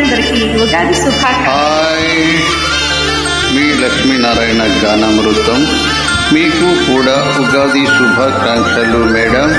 అందరికీ ఉగాది శుభాకాంక్షలు. హాయ్, మీ లక్ష్మీనారాయణ గానామృతం. మీకు కూడా ఉగాది శుభాకాంక్షలు మేడం.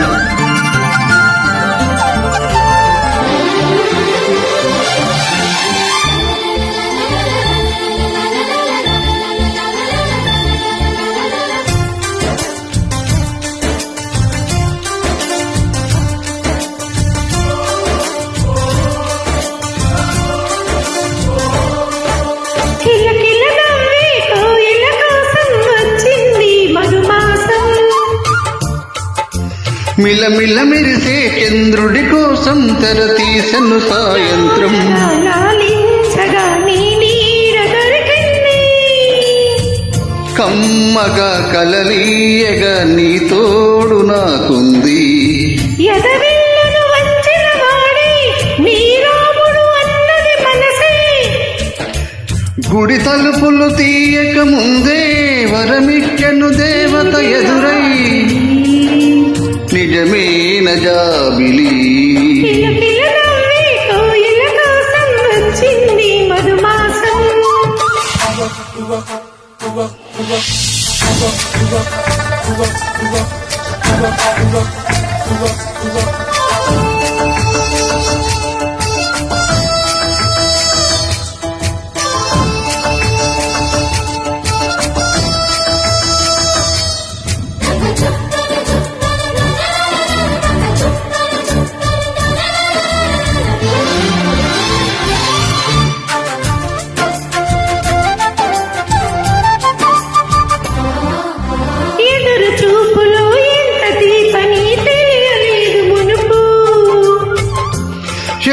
మిలమిల మెరిసే చంద్రుడి కోసం తెర తీసను సాయంత్రం. కమ్మగా కలలీయగా నీ తోడు నాకుంది. గుడి తలుపులు తీయక ముందే వరమిచ్చను దేవత ఎదురై. నిజమేన జాబిలి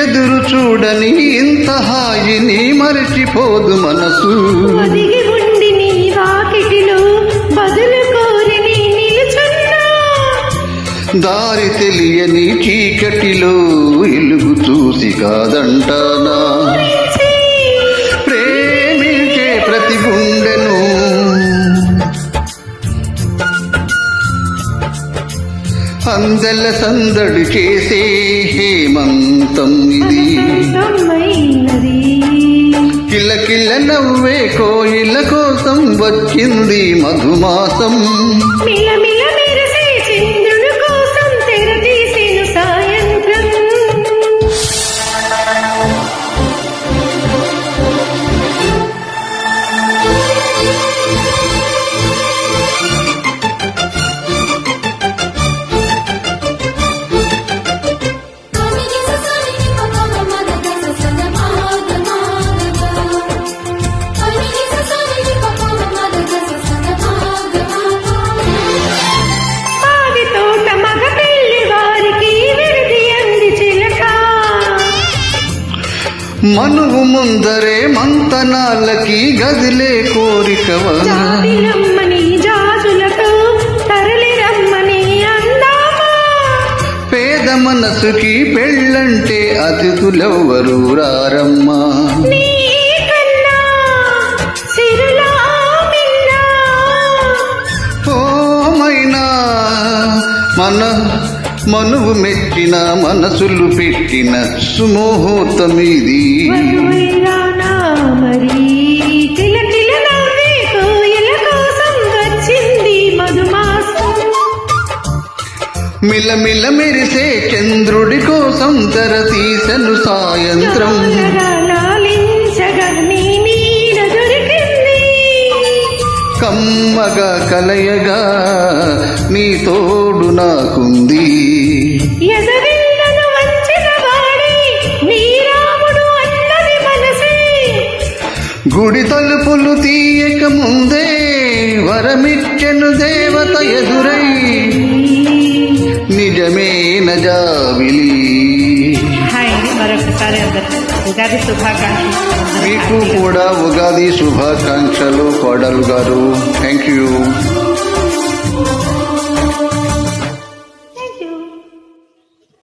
ఎదురు చూడని ఇంత హాయిని మరచిపోదు మనసు. దారి తెలియని చీకటిలో ఇలుగు చూసి కాదంటానా. ప్రేమించే ప్రతి గుండెను అందెల సందడి చేసే హేమంతం ఇది. కిలకిల నవ్వే కోయిల కోసం వచ్చింది మధుమాసం. మనువు ముందరే మంతనాలకి గదిలే కోరికవా. పేద మనసుకి పెళ్ళంటే అతిథులెవ్వరు రారమ్మా. ఓమైనా మనువు మెచ్చిన మనసులు పెట్టిన సుముహూర్తమిది. మిలమిల మెరిసే చంద్రుడి కోసం తెర తీసను సాయంత్రం. కమ్మగా కలయగా నీ తోడు నాకుంది. గుడి తలుపులు తీయక ముందే వరమిచ్చెను దేవత ఎదురై. నిజమేన జాబిలి. మరొకసారి ఉగాది శుభాకాంక్షలు. మీకు కూడా ఉగాది శుభాకాంక్షలు కోడలు గారు. Thank you.